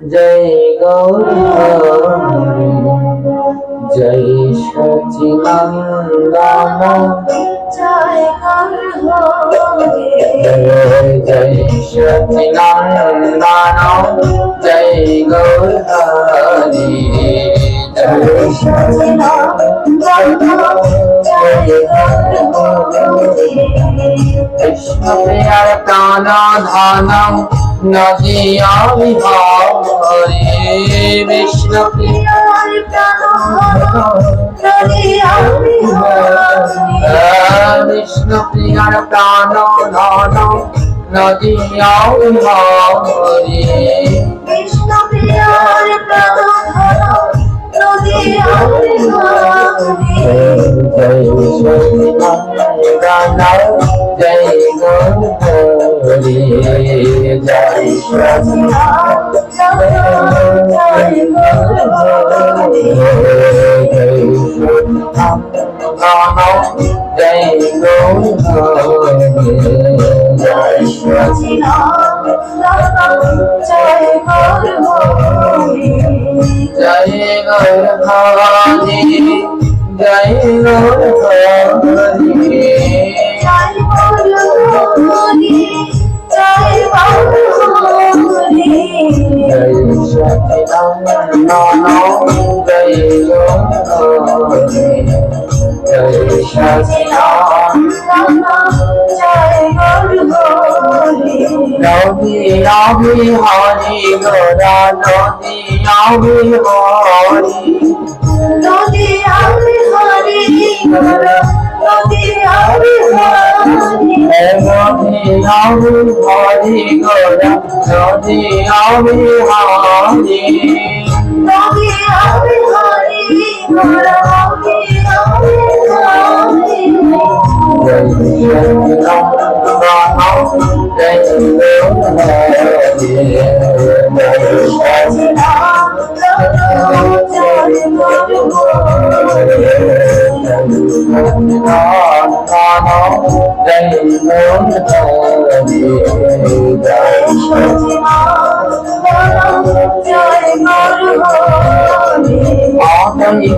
जय गौर जय सच्चिदानंद जय जय सच्चिदानंद जय गौर हरि जय कृष्ण प्रिय प्राण धानम नदिया विहारी विष्णु विष्णु प्रिय प्राण धान नदिया विहारी कृष्ण प्रिय जय जय गौरी जय जय गौर हरि जय गौर हरि जय सच्चिदानंद जय गौर हरि जय सच्चिदानंद नदिया विहारी गोरा नदिया विहारी नदिया विहारी नदिया विहारी नदिया विहारी गोरा नदिया विहारी नदिया विहारी जय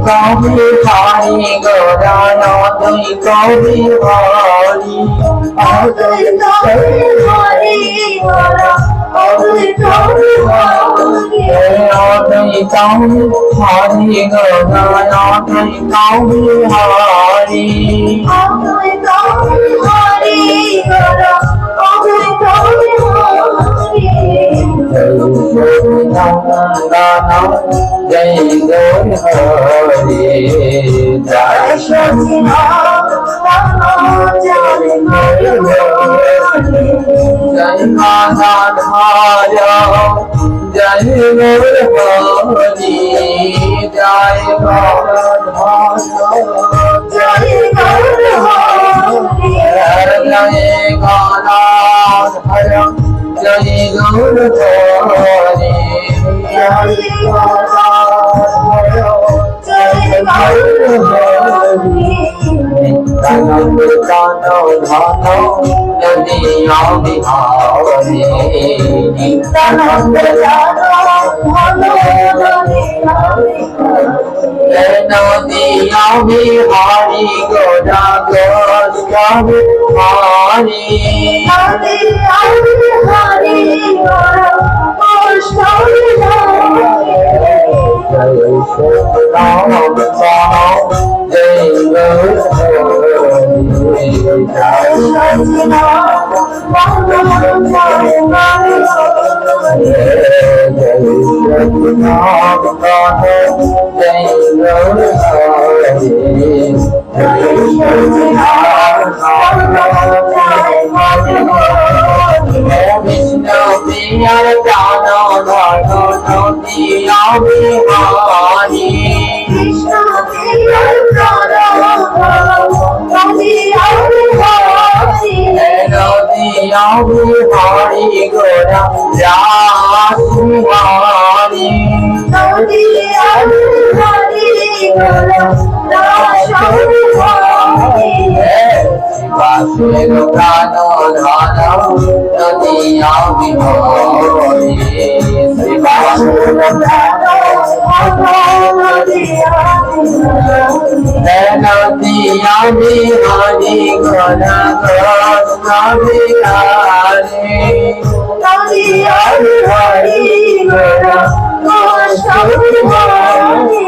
कौवी भारी गोरा तुई कौवी भारी तुई कौवी भारी गोरा तुई कौवी भारी जय गौर हरि जय जय माता धारा जय गौर हरि जय माता धारा जय गाना धारा जय गौर हरि नदिया विहारी नदिया विहारी गोरा गोरा विहारी जय सच्चिदानंद जय गौर हरि जय विष्णु प्रिय प्राण धान नदिया विहारी नदिया विहारी गोरा रासुहारी वासुदेव प्राण धान नदिया विहारी বিহারি ঘোরা কৃষ্ণ বিহারি নদী আমি হরি গোরা কৃষ্ণ বিহারি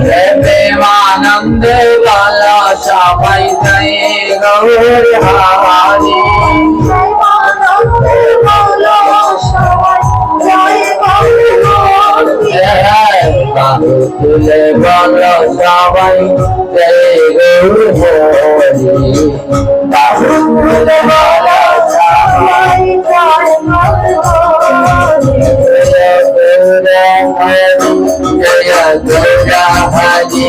জয় প্রেমানন্দ বালা সবাই জয় গৌর হারি তুলে বল সবাই জয় গৌর হরি তুলে বল সবাই জয় গৌর হরি জয়া গৌর হরি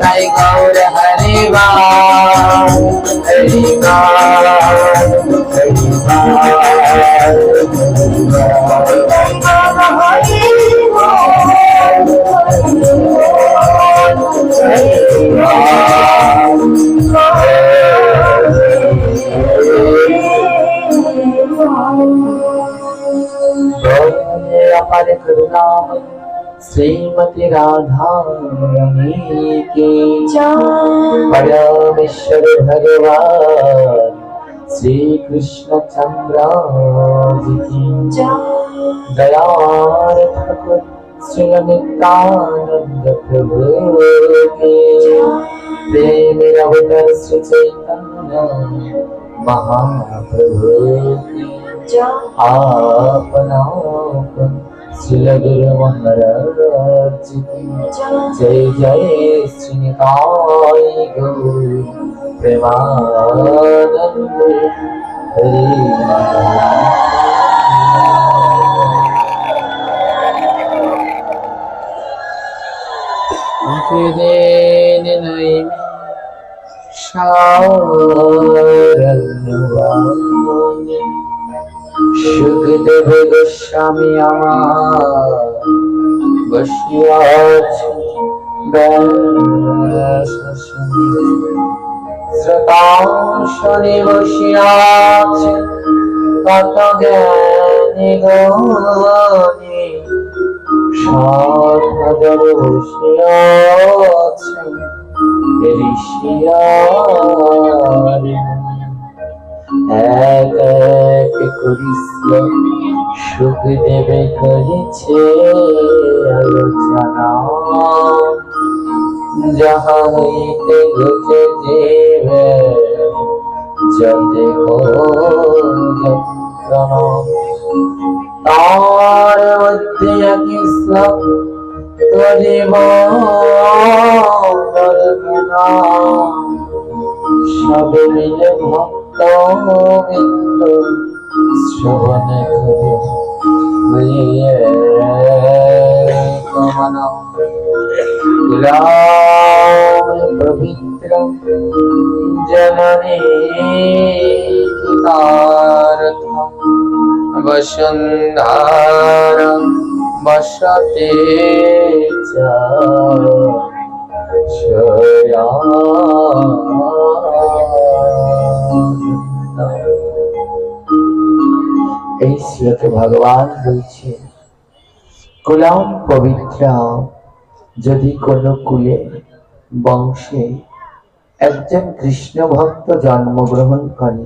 জয় গৌর হরি अपार करुणामय श्रीमती राधा रानी की परमेश्वर भगवान श्री कृष्ण चंद्र जी की दयाल ठाकुर श्री नित्यानंद प्रभु की प्रेम अवतार श्री चैतन्य महाप्रभु की आपन श्री गुरु महाराज की जय जय श्री निताई गौर प्रेमानंद हरि दिन সুখদেব গোস্বামী আমার বসিয়া আছে শ্রোতাংশনে বসিয়া আছে কত জ্ঞানী গণী ৭,০০০ বসিয়া আছে ঋষিয়া এক এক করিস সুখদেবে করেছে আলোচনা যাহা হইতে ঘটে দেবে যতে যন্ত্রণা তার মধ্যে একই শ্লোক করিব সবে মিলে ভক্ত শ্রবণে করিয়ে পবিত্র জননী বসুন্ধর বসতে এই শ্লোকে ভগবান বলছে কুলাম পবিত্র যদি কোনো কুলে বংশে একজন কৃষ্ণ ভক্ত জন্মগ্রহণ করে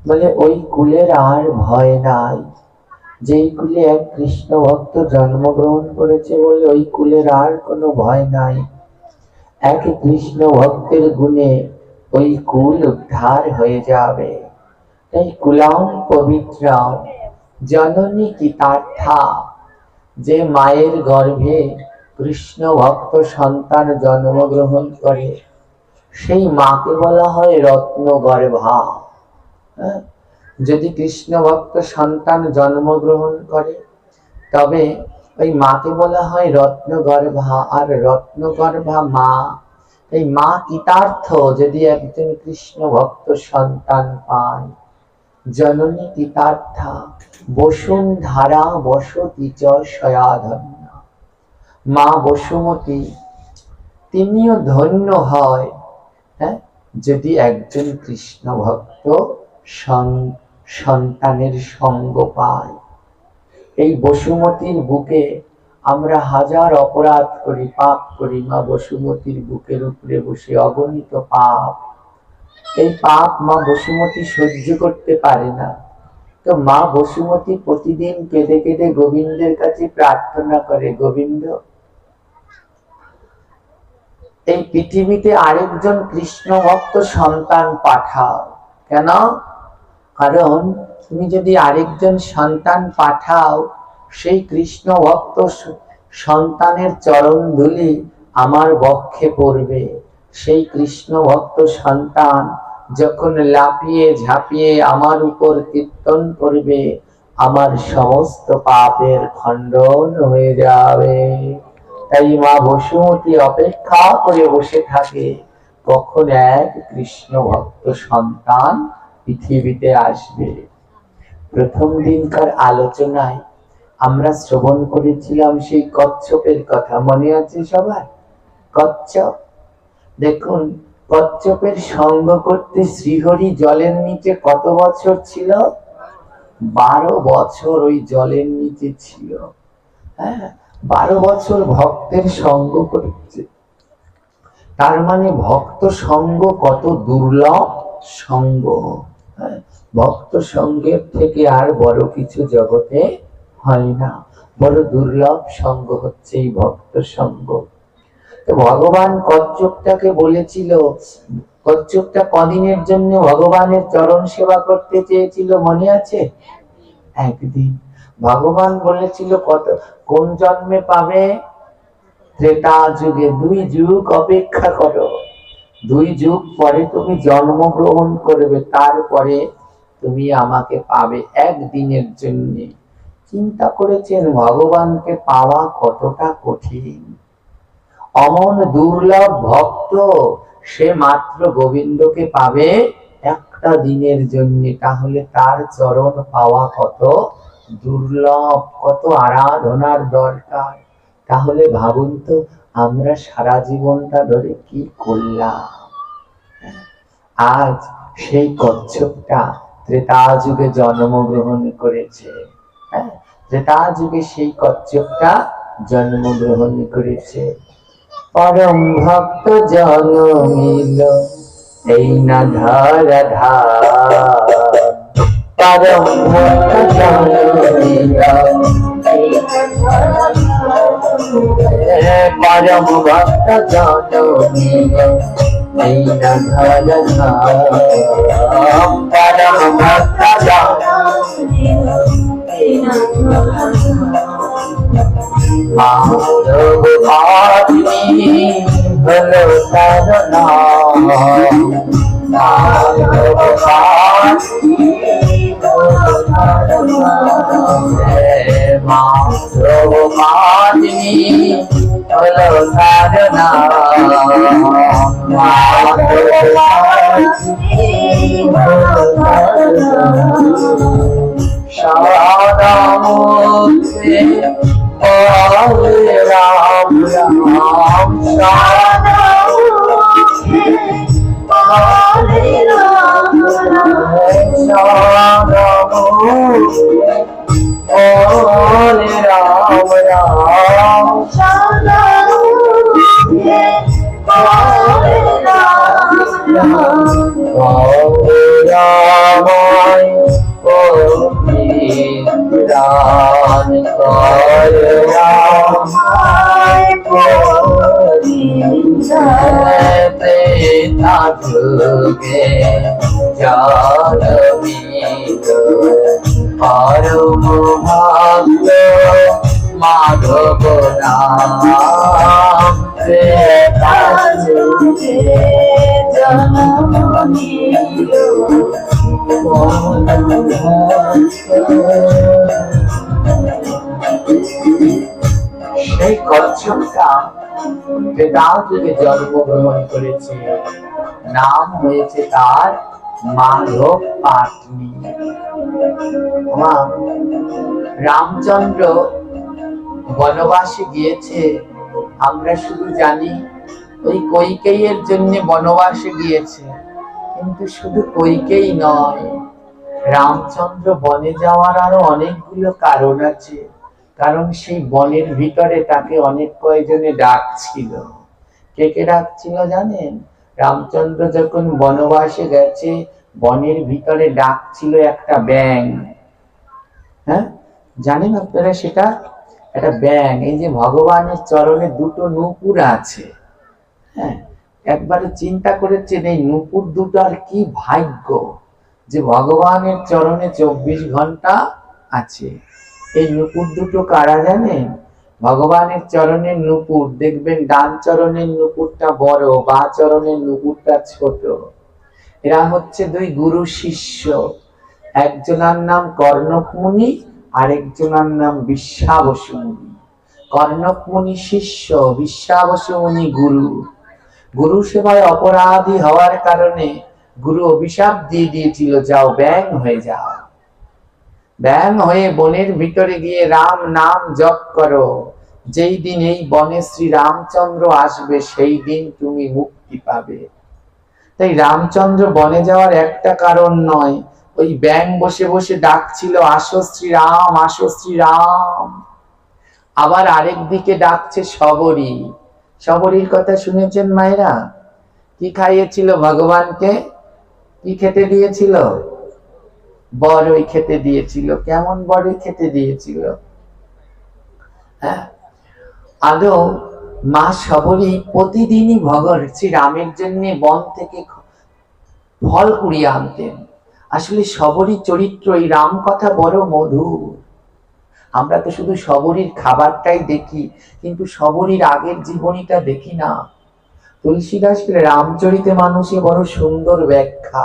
বলে ওই কুলের আর ভয় নাই। যেই কুলে এক কৃষ্ণ ভক্ত জন্মগ্রহণ করেছে বলে ওই কুলের আর কোনো ভয় নাই। এক কৃষ্ণ ভক্তের গুণে ওই কুল উদ্ধার হয়ে যাবে। তাই কুলাম পবিত্র জননী কৃতার্থা, যে মায়ের গর্ভে কৃষ্ণ ভক্ত সন্তান জন্মগ্রহণ করে সেই মাকে বলা হয় রত্ন গর্ভা। যদি কৃষ্ণ ভক্ত সন্তান জন্মগ্রহণ করে তবে ওই মাকে বলা হয় রত্নগর্ভা। আর রত্নগর্ভা মা, এই মা কৃতার্থ যদি একজন কৃষ্ণ ভক্ত সন্তান পায়। জননী কৃতার্থা বসুন্ধরা বসতি চ সয়াধন্য। মা বসুমতী তিনিও ধন্য হয়, হ্যাঁ, যদি একজন কৃষ্ণ ভক্ত সন্তানের সঙ্গ পায়। এই বসুমতীর বুকে আমরা হাজার অপরাধ করি, পাপ করি। মা বসুমতীর বুকের উপরে বসে অগণিত পাপ। এই পাপ মা বসুমতী সহ্য করতে পারে না। তো মা বসুমতী প্রতিদিন কেঁদে কেঁদে গোবিন্দের কাছে প্রার্থনা করে, গোবিন্দ এই পৃথিবীতে আরেকজন কৃষ্ণ ভক্ত সন্তান পাঠাও। কেন? কারণ তুমি যদি আরেকজন সন্তান পাঠাও, সেই কৃষ্ণ ভক্ত সন্তানের চরণ ধুলি আমার বক্ষে পড়বে। সেই কৃষ্ণ ভক্ত সন্তান যখন লাফিয়ে ঝাঁপিয়ে আমার উপর কীর্তন করবে, আমার সমস্ত পাপের খণ্ডন হয়ে যাবে। তাই মা বসুমতী অপেক্ষা করে বসে থাকে কখন এক কৃষ্ণ ভক্ত সন্তান পৃথিবীতে আসবে। প্রথম দিনকার আলোচনায় আমরা শ্রবণ করেছিলাম সেই কচ্ছপের কথা, মনে আছে সবার? কচ্ছপ, দেখুন কচ্ছপের সঙ্গ করতে শ্রীহরি জলের নিচে কত বছর ছিল? 12 বছর ওই জলের নিচে ছিল। হ্যাঁ, 12 বছর ভক্তের সঙ্গ করছে। তার মানে ভক্ত সঙ্গ কত দুর্লভ সঙ্গ। ভক্ত সঙ্গের থেকে আর বড় কিছু জগতে হয় না। বড় দুর্লভ সঙ্গ হচ্ছে এই ভক্ত সঙ্গ। ভগবান কচ্ছপটাকে বলেছিল, কচ্ছপটা কদিনের জন্য ভগবানের চরণ সেবা করতে চেয়েছিল, মনে আছে? একদিন। ভগবান বলেছিল কোন জন্মে পাবে? ত্রেতা যুগে। 2 যুগ অপেক্ষা করো, 2 যুগ পরে তুমি জন্মগ্রহণ করবে, তারপরে তুমি আমাকে পাবে একদিনের জন্য। চিন্তা করেছেন ভগবানকে পাওয়া কতটা কঠিন। অমন দুর্লভ ভক্ত, সে মাত্র গোবিন্দকে পাবে একটা দিনের জন্য। তাহলে তার চরণ পাওয়া কত দুর্লভ, কত আরাধনার দরকার। তাহলে ভাবুন তো আমরা সারা জীবনটা ধরে কি করলাম। আজ সেই কচ্ছপটা ত্রেতা যুগে জন্মগ্রহণ করেছে। হ্যাঁ, ত্রেতা যুগে সেই কচ্ছপটা জন্মগ্রহণ করেছে। পরম ভক্ত জন্মিল এই না ধারা ধার। পরম ভক্ত জন্মিল, পরম ভক্ত জন্মিল এই না ধারা ধার। পরম ভক্ত জন্মিল এই না ধারা ধার। মাধব আদমি হলো তার নাম। মাধব আদমি হলো তার নাম। মাধব আদমি হলো তার নাম। মাধব আদমি হলো তার নাম। সারা মুখে রাম রাম, সারা মুখে বলে রাম রাম। সারা মুখে বলে রাম রাম। সারা মুখে বলে রাম রাম। রামায় রাম কর রামায় ত্রেতা যুগে জন্মিল পরম ভক্ত মাধব নাম। ত্রেতা যুগে জন্মিল সেই কচ্ছপটা বেতাল যুগে জন্মগ্রহণ করেছে, নাম হয়েছে তার মাধব পাটনি। রামচন্দ্র বনবাসে গিয়েছে, আমরা শুধু জানি ওই কইকেয়ীর জন্য বনবাসে গিয়েছে, কিন্তু শুধু কইকেয়ী নয়, রামচন্দ্র বনে যাওয়ার আরো অনেকগুলো কারণ আছে। কারণ সেই বনের ভিতরে তাকে অনেক কয়েকজনে ডাকছিল। কে কে ডাকছিল জানেন? রামচন্দ্র যখন বনবাসে গেছে, বনের ভিতরে ডাকছিল একটা ব্যাঙ। হ্যাঁ, জানেন আপনারা সেটা? একটা ব্যাঙ। এই যে ভগবানের চরণে দুটো নূপুর আছে, হ্যাঁ, একবারে চিন্তা করেছেন এই নূপুর দুটার কি ভাগ্য যে ভগবানের চরণে 24 ঘন্টা আছে। এই নূপুর দুটো কারা জানেন? ভগবানের চরণের নূপুর দেখবেন ডান চরণের নূপুরটা বড়, বাঁ চরণের নূপুরটা ছোট। এরা হচ্ছে দুই গুরু শিষ্য, একজনের নাম কর্ণক মুনি, আরেকজনের নাম বিশ্বাবসু মুনি। কর্ণক মুনি শিষ্য, বিশ্বাবসু মুনি গুরু। গুরু সেবায় অপরাধী হওয়ার কারণে গুরু অভিশাপ দিয়ে দিয়েছিল, যাও ব্যাঙ হয়ে যাও, ব্যাঙ হয়ে বনের ভিতরে গিয়ে রাম নাম জপ করো, যেই দিন এই বনে শ্রী রামচন্দ্র আসবে সেই দিন তুমি মুক্তি পাবে। তাই রামচন্দ্র বনে যাওয়ার একটা কারণ নয়, ওই ব্যাঙ বসে বসে ডাকছিল, আসো শ্রীরাম, আসো শ্রীরাম। আবার আরেক দিকে ডাকছে শবরী। শবরীর কথা শুনেছেন মায়েরা? কি খাইয়েছিল ভগবানকে? কি খেতে দিয়েছিল? বড়ই খেতে দিয়েছিল। কেমন বড়ই খেতে দিয়েছিল? হ্যাঁ, আদৌ মা শবরী প্রতিদিনই ভগবান শ্রীরামের জন্য বন থেকে ফল কুড়িয়ে আনতেন। আসলে শবরীর চরিত্র, এই রাম কথা বড় মধুর। আমরা তো শুধু শবরীর খাবারটাই দেখি, কিন্তু শবরীর আগের জীবনীটা দেখি না। তুলসীদাস রামচরিতে মানুষে বড় সুন্দর ব্যাখ্যা।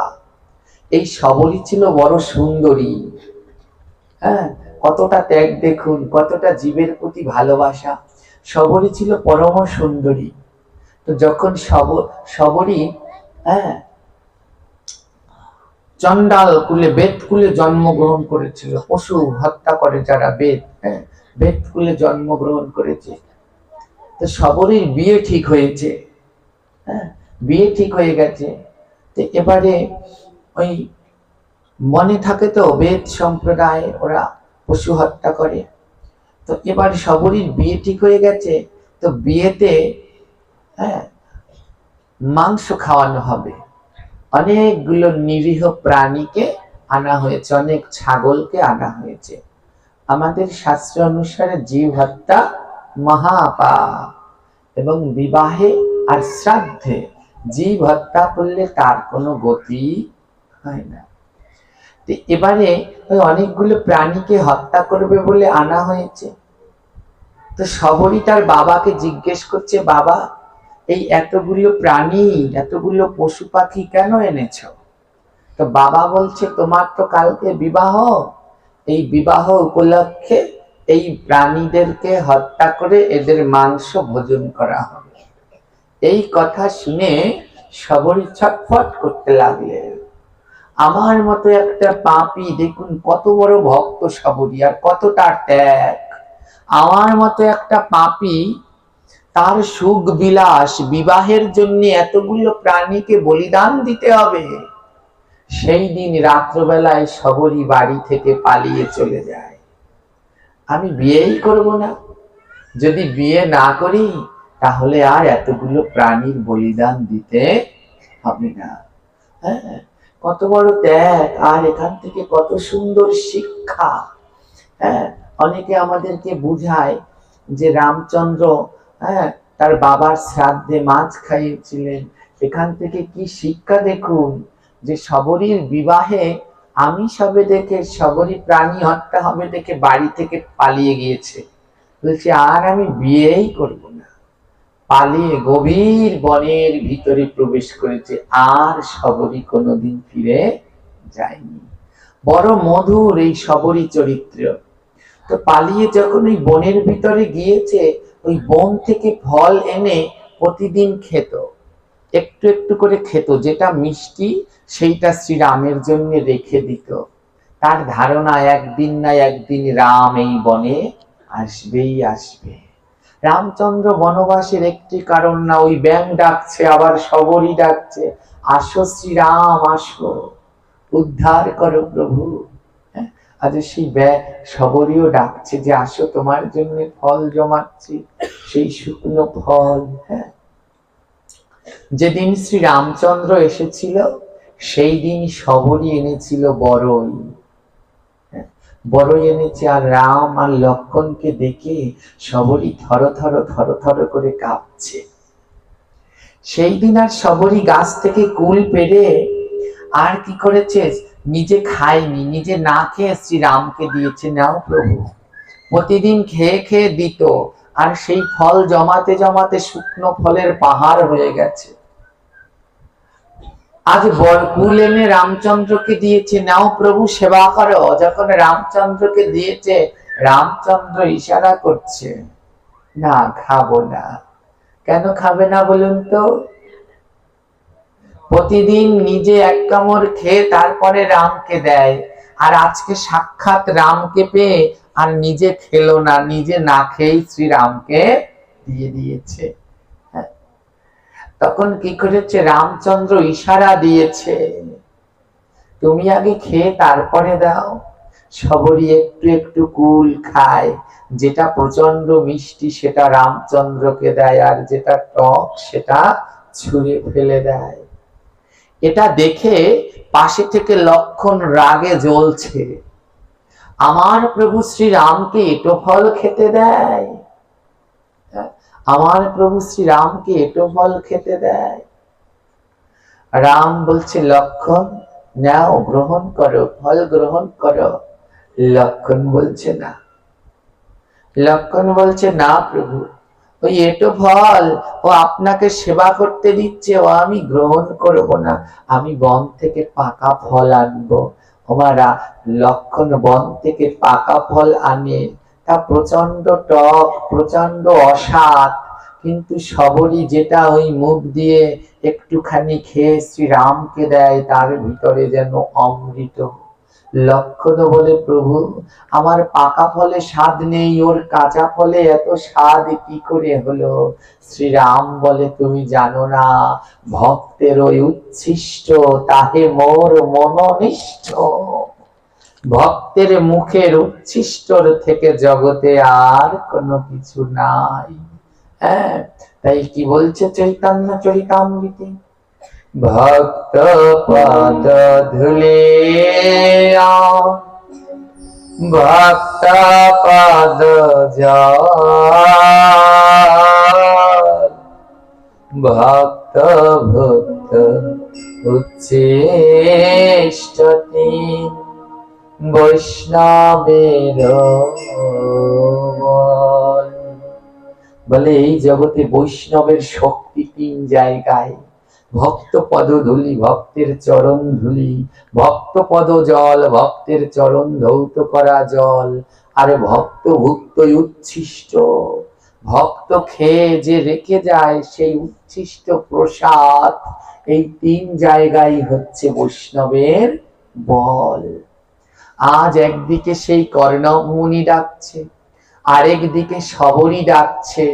এই শবরী ছিল বড় সুন্দরী। হ্যাঁ, কতটা ত্যাগ দেখুন, কতটা জীবের প্রতি ভালোবাসা। শবরী ছিল পরম সুন্দরী। তো যখন শবরী চন্ডাল কুলে, বেদ কুলে জন্মগ্রহণ করেছিল, পশু হত্যা করে যারা বেদ, বেদ কুলে জন্মগ্রহণ করেছে। তো শবরীর বিয়ে ঠিক হয়েছে, বিয়ে ঠিক হয়ে গেছে। তো এবারে ওই মনে থাকে তো বেদ সম্প্রদায়, ওরা পশু হত্যা করে। তো এবার শবরীর বিয়ে ঠিক হয়ে গেছে। তো বিয়েতে মাংস খাওয়ানো হবে। অনেকগুলো নিরীহ প্রাণীকে আনা হয়েছে, অনেক ছাগলকে আনা হয়েছে। আমাদের শাস্ত্র অনুসারে জীব হত্যা মহাপাপ, এবং বিবাহে আর শ্রাদ্ধে জীব হত্যা করলে তার কোনো গতি হয় না। এবারে ওই অনেকগুলো প্রাণীকে হত্যা করবে বলে আনা হয়েছে। তো শবরী তার বাবাকে জিজ্ঞেস করছে, বাবা এই এতগুলো প্রাণী, এতগুলো পশু পাখি কেন এনেছ? তো বাবা বলছে, তোমার তো কালকে বিবাহ, এই বিবাহ উপলক্ষে এই প্রাণীদেরকে হত্যা করে এদের মাংস ভোজন করা হবে। এই কথা শুনে শবরী ছটফট করতে লাগলেন। আমার মতো একটা পাপী, দেখুন কত বড় ভক্ত শবরী আর কতটা ত্যাগ। আমার মতো একটা পাপী, তার সুখ বিলাস বিবাহের জন্য এতগুলো প্রাণীকে বলিদান দিতে হবে। সেই দিন রাত্রবেলায় শবরী বাড়ি থেকে পালিয়ে চলে যায়। আমি বিয়েই করব না, যদি বিয়ে না করি তাহলে আর এতগুলো প্রাণীর বলিদান দিতে হবে না। হ্যাঁ, কত বড় ত্যাগ, আর এখান থেকে কত সুন্দর শিক্ষা। হ্যাঁ, অনেকে আমাদেরকে বুঝায় যে রামচন্দ্র তার বাবার শ্রাদ্ধে মাছ খাইয়েছিলেন। এখান থেকে কি শিক্ষা দেখুন, যে শবরীর বিবাহে আমি সবে দেখে শবরী প্রাণী হত্যা হবে দেখে বাড়ি থেকে পালিয়ে গিয়েছে। বলছে আর আমি বিয়েই করব না। পালিয়ে গভীর বনের ভিতরে প্রবেশ করেছে, আর শবরী কোনোদিন ফিরে যায়নি। বড় মধুর এই শবরী চরিত্র। তো পালিয়ে যখন ওই বনের ভিতরে গিয়েছে, ওই বন থেকে ফল এনে প্রতিদিন খেত, একটু একটু করে খেত, যেটা মিষ্টি সেইটা শ্রীরামের জন্য রেখে দিত। তার ধারণা একদিন না একদিন রাম এই বনে আসবেই আসবে। রামচন্দ্র বনবাসের একটি কারণ না, ওই ব্যাং ডাকছে, আবার শবরী ডাকছে, আসো শ্রীরাম আসো, উদ্ধার করো প্রভু। আজ সেই শবরীও ডাকছে যে আসো, তোমার জন্য ফল জমাচ্ছি, সেই শুকনো ফল। হ্যাঁ, যেদিন শ্রী রামচন্দ্র এসেছিল সেই দিন শবরী এনেছিল বড়ই, বড়ই এনেছে। আর রাম আর লক্ষণকে দেখে শবরী থর করে কাঁপছে। সেই দিন আর শবরী গাছ থেকে কুল পেড়ে আর কি করেছে, নিজে খায়নি, নিজে না খেয়ে শ্রীরামকে দিয়েছে, নাও প্রভু। প্রতিদিন খেয়ে খেয়ে দিত, আর সেই ফল জমাতে জমাতে শুকনো ফলের পাহাড় হয়ে গেছে। আজ কুল এনে রামচন্দ্রকে দিয়েছে, নাও প্রভু সেবা করো। যখন রামচন্দ্রকে দিয়েছে, রামচন্দ্র ইশারা করছে, না খাবো না। কেন খাবে না বলুন তো? প্রতিদিন নিজে এক কামড় খেয়ে তারপরে রামকে দেয়, আর আজকে সাক্ষাৎ রামকে পেয়ে আর নিজে খেলো না, নিজে না খেয়েই শ্রীরামকে দিয়ে দিয়েছে। তখন কি করেছে, রামচন্দ্র ইশারা দিয়েছে, তুমি আগে খেয়ে তারপরে দাও। শবরী একটু একটু কুল খায়, যেটা প্রচন্ড মিষ্টি সেটা রামচন্দ্রকে দেয়, আর যেটা টক সেটা ছুঁড়ে ফেলে দেয়। এটা দেখে পাশে থেকে লক্ষণ রাগে জ্বলছে, আমার প্রভু শ্রীরামকে এটো ফল খেতে দেয়, আমার প্রভু শ্রীরামকে এটো ফল খেতে দেয়। রাম বলছে, লক্ষণ নাও, গ্রহণ করো, ফল গ্রহণ করো। লক্ষণ বলছে না, লক্ষণ বলছে না প্রভু, ওই এটো ফল ও আপনাকে সেবা করতে দিচ্ছে, ও আমি গ্রহণ করব না, আমি বন থেকে পাকা ফল আনবো। ওমারা লক্ষণ বন থেকে পাকা ফল আনে, তা প্রচন্ড টক, প্রচন্ড অসাদ, কিন্তু শবরী যেটা ওই মুখ দিয়ে একটুখানি খেয়ে শ্রীরামকে দেয়, তার ভিতরে যেন অমৃত। লক্ষণ বলে, প্রভু আমার পাকা ফলে স্বাদ নেই, ওর কাঁচা ফলে এত স্বাদ কি করে হলো? শ্রীরাম বলে, তুমি জানো না, ভক্তের ওই উচ্ছিষ্ট তাহে মোর মনোনিষ্ঠ। ভক্তের মুখের উচ্ছিষ্টর থেকে জগতে আর কোনো কিছু নাই। হ্যাঁ, তাই কি বলছে চৈতন্য চরিতামৃতে, ভক্ত পদ ধুলে ভক্ত পদ ভক্ত ভক্ত উচ্ছিষ্টতি বৈষ্ণবের। বলে এই জগতে বৈষ্ণবের শক্তি তিন জায়গায়, ভক্ত পদ ধুলি, ভক্তের চরণ ধুলি, ভক্ত পদ জল, ভক্তের চরণ ধৌত করা জল, আর ভক্ত ভুক্ত উচ্ছিষ্ট, ভক্ত খেয়ে যে রেখে যায় সেই উচ্ছিষ্ট প্রসাদ। এই তিন জায়গায় হচ্ছে বৈষ্ণবের বল। আজ একদিকে সেই কর্ণমুনি ডাকছে, আরেকদিকে শবরী ডাকছে,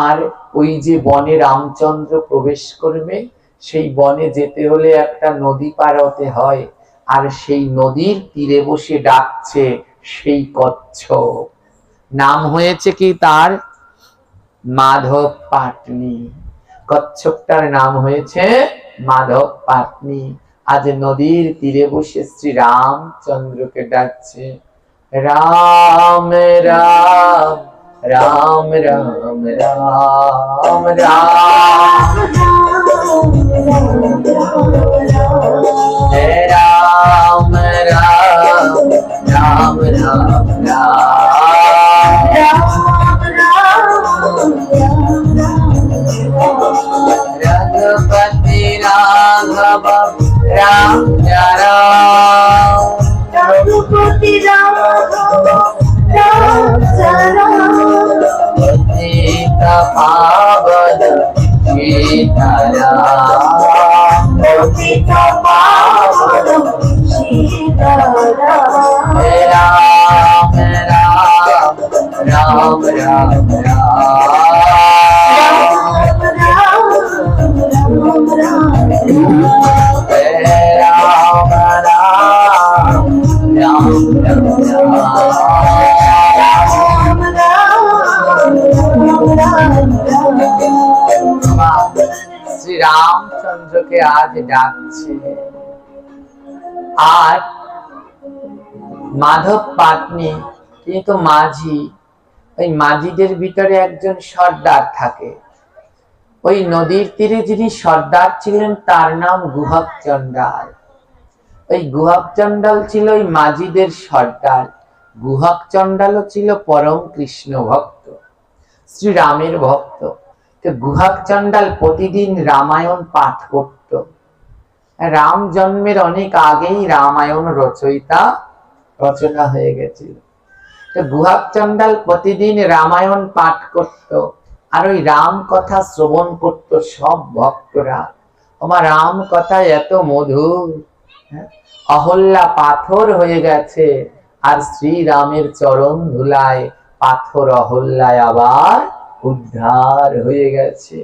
আর ওই যে বনে রামচন্দ্র প্রবেশ করবে, সেই বনে যেতে হলে একটা নদী পার হতে হয়, আর সেই নদীর তীরে বসে ডাকছে সেই কচ্ছপ। নাম হয়েছে কি তার? মাধব পাটনি। কচ্ছপটার নাম হয়েছে মাধব পাটনি। আজ নদীর তীরে বসে শ্রী রামচন্দ্রকে ডাকছে, রাম রাম রাম রাম রাম রাম রাম রাম রাম रघुपति राघव রাম রাম রঘুপতি রাঘব রাম রাম সীতা পাবন সীতারাম সীতা পাবন সীতারাম রাম রাম রাম রাম শ্রী রামচন্দ্রকে আজ ডাকছে। আর মাধব পাটনি কিন্তু মাঝি, ওই মাঝিদের ভিতরে একজন সর্দার থাকে। ওই নদীর তীরে যিনি সর্দার ছিলেন তার নাম গুহক চণ্ডাল। ওই গুহক চণ্ডাল ছিল ওই মাঝিদের সর্দার। গুহক চণ্ডালও ছিল পরম কৃষ্ণ ভক্ত, শ্রীরামের ভক্ত। তো গুহক চণ্ডাল প্রতিদিন রামায়ণ পাঠ করত। রাম জন্মের অনেক আগেই রামায়ণ রচনা হয়ে গেছিল। তো গুহক চণ্ডাল প্রতিদিন রামায়ণ পাঠ করত, আর ওই রাম কথা শ্রবণ করত সব ভক্তরা। আমার রাম কথা এত মধুর, অহল্যা পাথর হয়ে গেছে, আর শ্রীরামের চরণ ধুলায় পাথর অহল্যায় আবার উদ্ধার হয়ে গেছে।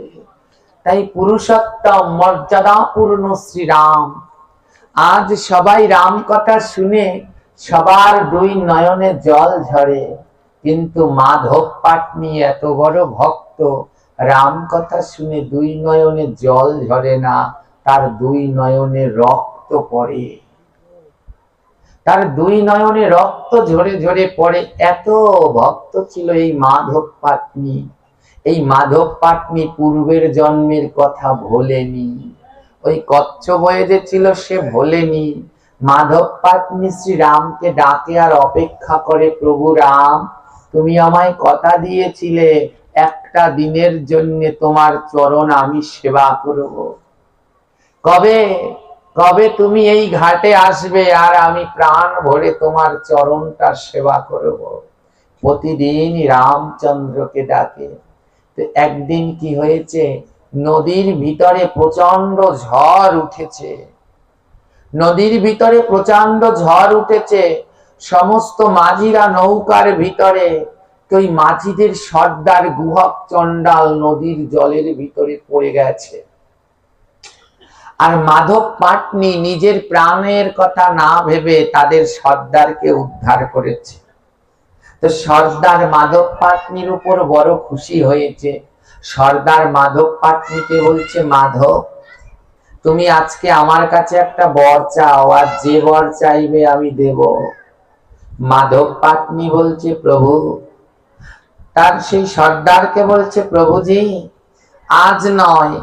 তাই পুরুষোত্তম মর্যাদাপূর্ণ শ্রীরাম। আজ সবাই রাম কথা শুনে সবার দুই নয়নে জল ঝরে, কিন্তু মাধব পাটনি এত বড় ভক্ত, রাম কথা শুনে দুই নয়নে জল ঝরে না, তার দুই নয়নে রক্ত পড়ে। তার দুই নয়নে রক্ত ঝরে ঝরে পড়ে। এত ভক্ত ছিল এই মাধব পাটনি। এই মাধব পাটনি পূর্বের জন্মের কথা ভোলেনি। ওই কচ্ছপ হয়ে যে ছিল সে ভোলেনি। মাধব পাটনি শ্রীরামকে ডাকে আর অপেক্ষা করে, প্রভু রাম, তুমি আমায় কথা দিয়েছিলে একটা দিনের জন্য তোমার চরণ আমি সেবা করব। কবে কবে তুমি এই ঘাটে আসবে আর আমি প্রাণ ভরে তোমার চরণটা সেবা করব। প্রতিদিন রামচন্দ্রকে ডাকে। তো একদিন কি হয়েছে, নদীর ভিতরে প্রচন্ড ঝড় উঠেছে। নদীর ভিতরে প্রচন্ড ঝড় উঠেছে। সমস্ত মাঝিরা নৌকার ভিতরে। ওই মাঝিদের সর্দার গুহক চণ্ডাল নদীর জলের ভিতরে পড়ে গেছে। আর মাধব পাটনি নিজের প্রাণের কথা না ভেবে তাদের সর্দারকে উদ্ধার করেছে। তো সর্দার মাধব পাটনির উপর বড় খুশি হয়েছে। সর্দার মাধব পাটনিকে বলছে, মাধব, তুমি আজকে আমার কাছে একটা বর চাও, আর যে বর চাইবে আমি দেব। মাধব পাটনি বলছে, প্রভু, তার সেই সর্দারকে বলছে, প্রভুজি, আজ নয়,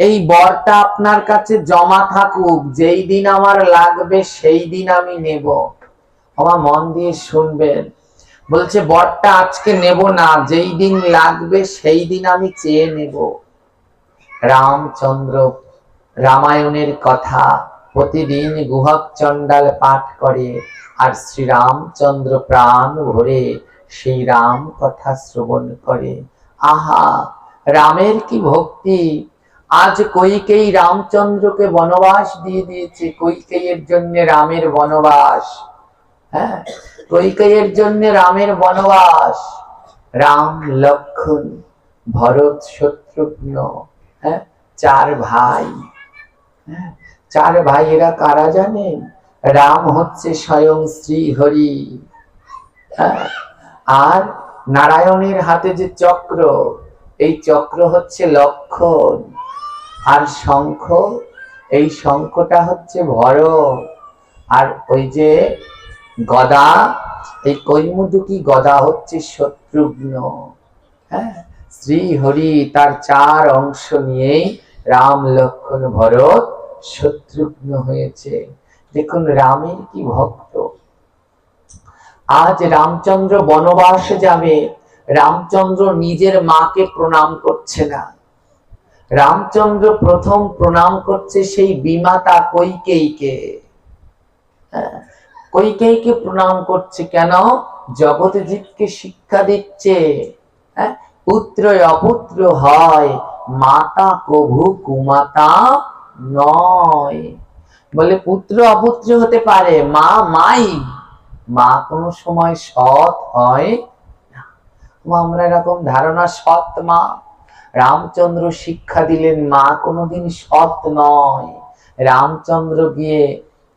এই বরটা আপনার কাছে জমা থাকুক, যেই দিন আমার লাগবে সেই দিন আমি নেব। আমার মন দিয়ে শুনবেন। বলছে, বরটা আজকে নেব না, যেই দিন লাগবে সেই দিন আমি চেয়ে নেব। রামচন্দ্র রামায়ণের কথা প্রতিদিন গুহক চণ্ডাল পাঠ করে, আর শ্রীরামচন্দ্র প্রাণ ভরে সেই রাম কথা শ্রবণ করে। আহা, রামের কি ভক্তি! আজ কইকেয়ী রামচন্দ্রকে বনবাস দিয়ে দিয়েছে। কইকেয়ীর জন্য রামের বনবাস। হ্যাঁ, কইকেয়ীর জন্য রামের বনবাস। রাম, লক্ষ্মণ, ভরত, শত্রুঘ্ন, হ্যাঁ, চার ভাই। হ্যাঁ, চার ভাইয়েরা কারা জানেন? রাম হচ্ছে স্বয়ং শ্রী হরি, আর নারায়ণের হাতে যে চক্র, এই চক্র হচ্ছে লক্ষ্মণ, আর শঙ্খ, এই শঙ্খটা হচ্ছে ভরত, আর ওই যে গদা, এই কৈমুদুকি গদা হচ্ছে শত্রুঘ্ন। হ্যাঁ, শ্রী হরি তার চার অংশ নিয়েই রাম, লক্ষ্মণ, ভরত, শত্রুঘ্ন হয়েছে। দেখুন রামের কি ভক্ত। আজ রামচন্দ্র বনবাসে যাবে, রামচন্দ্র নিজের মাকে প্রণাম করছে না। রামচন্দ্র প্রথম প্রণাম করছে সেই বিমাতা কৈকেয়ীকে। কৈকেয়ীকে প্রণাম করছে কেন? জগৎজিৎকে শিক্ষা দিচ্ছে, পুত্র অপুত্র হয়, মাতা কভু কুমাতা নয়। বলে পুত্র অপুত্র হতে পারে, মা মাই, মা কোনো সময় সৎ হয় না। আমরা এরকম ধারণা সৎ মা। রামচন্দ্র শিক্ষা দিলেন মা কোনোদিন সৎ নয়। রামচন্দ্র গিয়ে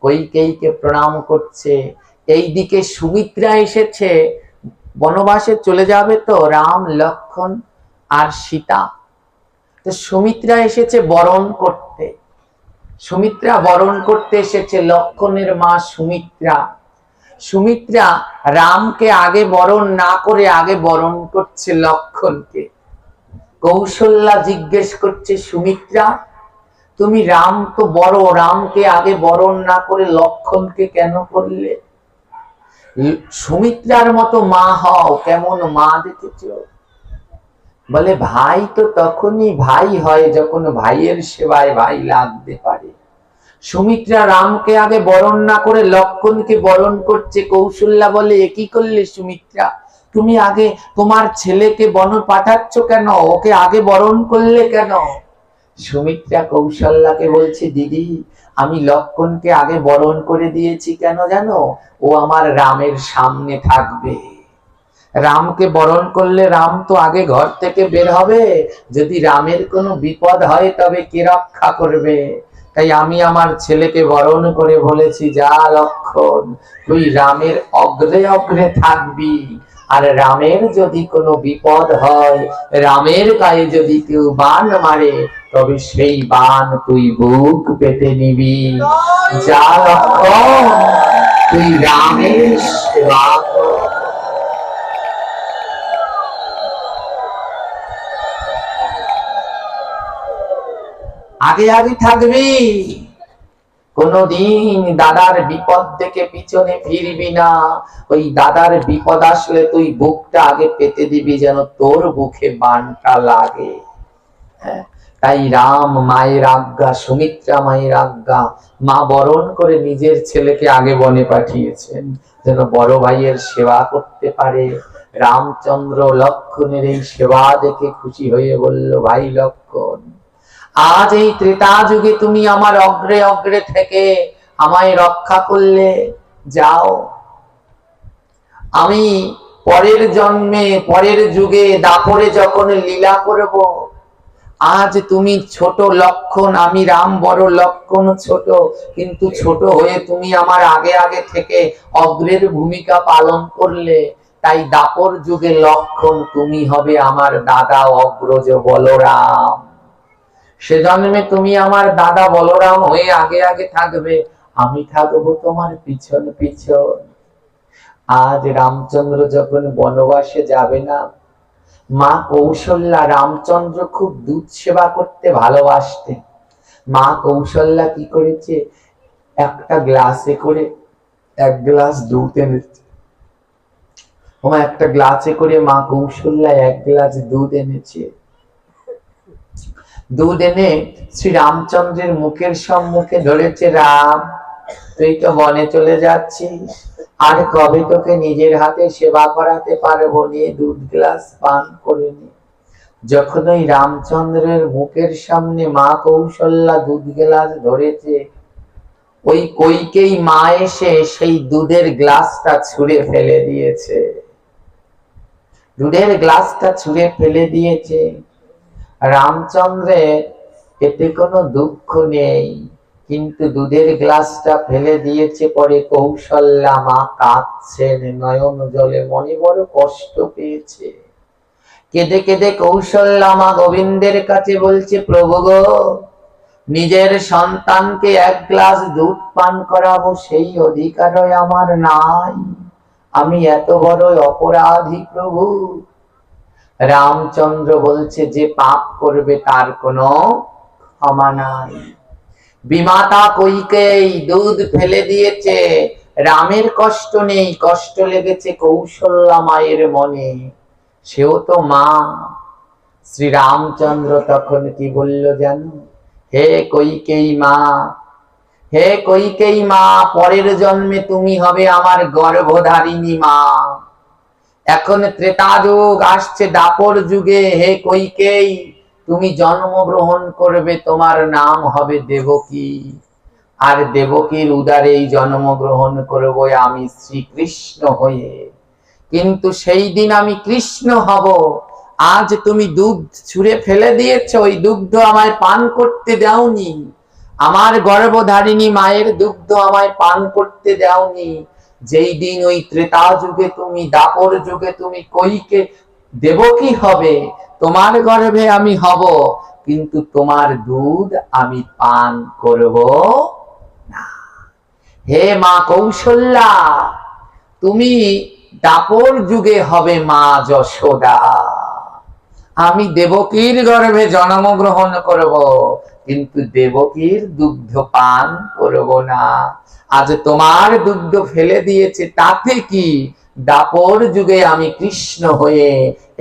কৈকেয়ীকে প্রণাম করছে। এইদিকে সুমিত্রা এসেছে, বনবাসে চলে যাবে তো রাম লক্ষ্মণ আর সীতা। তো সুমিত্রা এসেছে বরণ করতে। সুমিত্রা বরণ করতে এসেছে, লক্ষ্মণের মা সুমিত্রা। সুমিত্রা রামকে আগে বরণ না করে আগে বরণ করছে লক্ষ্মণকে। কৌশল্যা জিজ্ঞেস করছে, সুমিত্রা তুমি রাম তো বড়, রামকে আগে বরণ না করে লক্ষ্মণকে কেন করলে? সুমিত্রার মতো মা হও। কেমন মা দেখেছো? বলে ভাই তো তখনই ভাই হয় যখন ভাইয়ের সেবায় ভাই লাগতে পারে। সুমিত্রা রামকে আগে বরণ না করে লক্ষ্মণকে বরণ করছে। কৌশল্যা বলে এ কি করলে সুমিত্রা? তুমি আগে তোমার ছেলেকে বন পাঠাচ্ছ কেন? ওকে আগে বরণ করলে কেন? সুমিত্রা কৌশল্যাকে বলছে, দিদি আমি লক্ষ্মণকে আগে বরণ করে দিয়েছি কেন জানো? ও আমার রামের সামনে থাকবে। রামকে বরণ করলে রাম তো আগে ঘর থেকে বের হবে। যদি রামের কোনো বিপদ হয় তবে কে রক্ষা করবে? তাই আমি আমার ছেলেকে বরণ করে বলেছি, যা লক্ষ্মণ তুই রামের অগ্রে অগ্রে থাকবি। আর রামের যদি কোনো বিপদ হয়, রামের গায়ে যদি কেউ বান মারে, তবে সেই বান তুই বুক পেতে নিবি। যা লক্ষ্মণ তুই রামের সেবা কর। আগে আগে থাকবি, কোনদিন দাদার বিপদ দেখে পিছনে ফিরবি না। ওই দাদার বিপদ আসলে তুই বুকটা আগে পেতে দিবি, যেন তোর বুকে বানটা লাগে। তাই রাম মায়ের আজ্ঞা, সুমিত্রা মায়ের আজ্ঞা, মা বরণ করে নিজের ছেলেকে আগে বনে পাঠিয়েছেন, যেন বড় ভাইয়ের সেবা করতে পারে। রামচন্দ্র লক্ষ্মণের এই সেবা দেখে খুশি হয়ে বলল, ভাই লক্ষ্মণ আজ এই ত্রেতা যুগে তুমি আমার অগ্রে অগ্রে থেকে আমায় রক্ষা করলে। যাও, আমি পরের জন্মে পরের যুগে দাপরে যখন লীলা করব, আজ তুমি ছোট লক্ষ্মণ, আমি রাম বড়, লক্ষ্মণ ছোট, কিন্তু ছোট হয়ে তুমি আমার আগে আগে থেকে অগ্রের ভূমিকা পালন করলে। তাই দাপর যুগে লক্ষ্মণ তুমি হবে আমার দাদা অগ্রজ বলরাম। সে জন্মে তুমি আমার দাদা বলরাম হয়ে আগে আগে থাকবে, আমি থাকবো তোমার পিছন পিছন। আজ রামচন্দ্র যখন বনবাসে যাবে না, মা কৌশল্যা, রামচন্দ্র খুব দুধ সেবা করতে ভালোবাসতেন। মা কৌশল্যা কি করেছে, একটা গ্লাসে করে এক গ্লাস দুধ এনেছে। একটা গ্লাসে করে মা কৌশল্যা এক গ্লাস দুধ এনেছে। দুধ এনে শ্রী রামচন্দ্রের মুখের সম্মুখে ধরেছে, রাম তুই তো বনে চলে যাচ্ছিস, আর কবে তোকে নিজের হাতে সেবা করাতে পারবো, নিয়ে দুধ গ্লাস পান করে নি। যখন ওই রামচন্দ্রের মুখের সামনে মা কৌশল্যা দুধ গ্লাস ধরেছে, ওই কৈকেয়ী মা এসে সেই দুধের গ্লাসটা ছুঁড়ে ফেলে দিয়েছে। দুধের গ্লাসটা ছুঁড়ে ফেলে দিয়েছে। রামচন্দ্রের এতে কোনো দুঃখ নেই, কিন্তু দুধের গ্লাসটা ফেলে দিয়েছে। পরে কৌশল্যা মা কাঁদছেন নয়ন জলে, মনে বড় কষ্ট পেয়েছে। কেঁদে কেঁদে কৌশল্যা মা গোবিন্দের কাছে বলছে, প্রভু গো, নিজের সন্তানকে এক গ্লাস দুধ পান করাবো সেই অধিকারই আমার নাই, আমি এত বড় অপরাধী প্রভু। রামচন্দ্র বলছে, যে পাপ করবে তার কোনো ক্ষমা নাই। বিমাতা কৈকেয়ী দুধ ফেলে দিয়েছে, রামের কষ্ট নেই, কষ্ট লেগেছে কৌশল্যা মায়ের মনে। সেও তো মা, শ্রীরামচন্দ্র তখন কি বলল জানো? হে কৈকেয়ী মা, হে কৈকেয়ী মা, পরের জন্মে তুমি হবে আমার গর্ভধারিণী মা। এখন ত্রেতা যুগ আসছে, দাপর যুগে। হে কৈকেয়ী, তুমি জন্মগ্রহণ করবে, তোমার নাম হবে দেবকী। আর দেবকীর উদারেই জন্মগ্রহণ করব আমি শ্রীকৃষ্ণ হয়ে। কিন্তু সেই দিন আমি কৃষ্ণ হব। আজ তুমি দুধ ছুঁড়ে ফেলে দিয়েছ, ওই দুগ্ধ আমায় পান করতে দাওনি। আমার গর্ভধারিণী মায়ের দুগ্ধ আমায় পান করতে দাওনি। যেই দিন ওই ত্রেতা যুগে তুমি, দাপর যুগে তুমি কৈকে দেবকী হবে, তোমার গর্ভে আমি হব, কিন্তু তোমার দুধ আমি পান করব না। হে মা কৌশল্যা, তুমি দাপর যুগে হবে মা যশোদা। আমি দেবকীর গর্ভে জন্মগ্রহণ করব, কিন্তু দেবকীর দুগ্ধ পান করব না। আজ তোমার দুগ্ধ ফেলে দিয়েছে, তাতে কি? দাপর যুগে আমি কৃষ্ণ হয়ে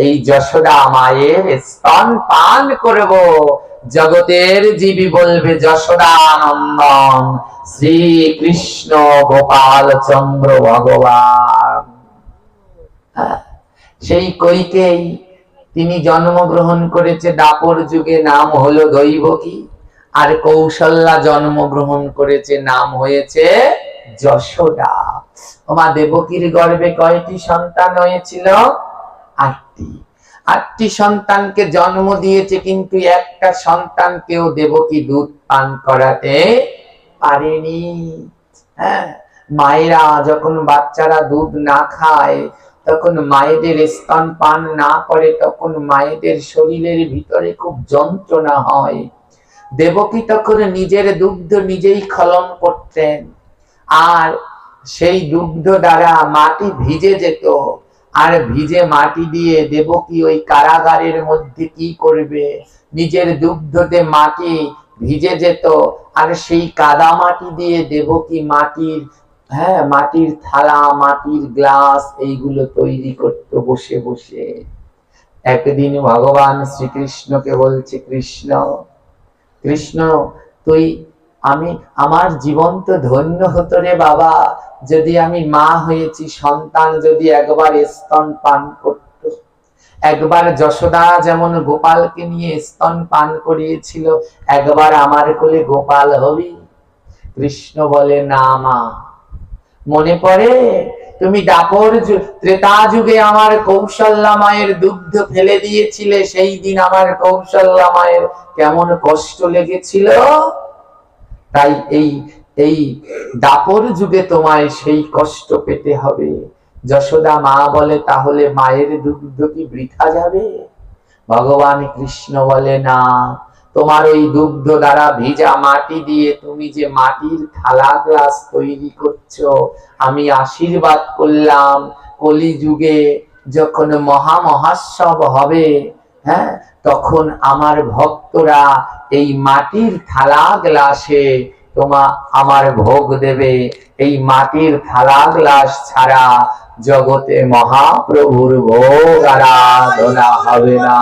এই যশোদা মায়ের স্তন পান করব। জগতের জীবী বলবে যশোদানন্দন শ্রীকৃষ্ণ গোপাল চন্দ্র ভগবান। সেই কৈকেয়ী তিনি জন্মগ্রহণ করেছে দাপর যুগে, নাম হলো দৈবকী। আর কৌশল্যা জন্মগ্রহণ করেছে, নাম হয়েছে যশোদা। মা দেবকীর গর্ভে কয়টি সন্তান হয়েছিল? 8টি। 8টি সন্তানকে জন্ম দিয়েছে, কিন্তু একটা সন্তানকেও দেবকী দুধ পান করাতে পারেনি। হ্যাঁ, মায়েরা যখন বাচ্চারা দুধ না খায়, তখন মায়েদের স্তন পান না করে, তখন মায়েদের শরীরের ভিতরে খুব যন্ত্রণা হয়। দেবকী তখন নিজের দুগ্ধ নিজেই খলন করতেন, আর সেই দুগ্ধ দ্বারা মাটি ভিজে যেত। আর ভিজে মাটি দিয়ে দেবকী ওই কারাগারের মধ্যে কি করবে? নিজের দুগ্ধতে মাটি ভিজে যেত, আর সেই কাদা মাটি দিয়ে দেবকী মাটির থালা, মাটির গ্লাস এইগুলো তৈরি করত বসে বসে। একদিন ভগবান শ্রীকৃষ্ণকে বলছে, কৃষ্ণ কৃষ্ণ, আমার জীবন তো ধন্য হতো রে বাবা, যদি আমি মা হয়েছি, সন্তান যদি একবার স্তন পান করত। একবার যশোদা যেমন গোপালকে নিয়ে স্তন পান করিয়েছিল, একবার আমার কোলে গোপাল হবি? কৃষ্ণ বলে, না মা, মনে পড়ে তুমি দাপর ত্রেতা যুগে আমার কৌশল্যা মায়ের দুগ্ধ ফেলে দিয়েছিলে, সেই দিন আমার কৌশল্যা মায়ের কেমন কষ্ট লেগেছিল। তাই এই দাপর যুগে তোমায় সেই কষ্ট পেতে হবে। যশোদা মা বলে, তাহলে মায়ের দুগ্ধ কি বৃথা যাবে? ভগবান কৃষ্ণ বলে, না, তোমার ওই দুগ্ধ দ্বারা ভিজা মাটি দিয়ে তুমি যে মাটির থালা গ্লাস তৈরি করছো, আমি আশীর্বাদ করলাম কলিযুগে যখন মহামহোৎসব হবে, হ্যাঁ, তখন আমার ভক্তরা এই মাটির থালা গ্লাসে আমার ভোগ দেবে। এই মাটির থালা গ্লাস ছাড়া জগতে মহাপ্রভুর ভোগ আরাধনা হবে না।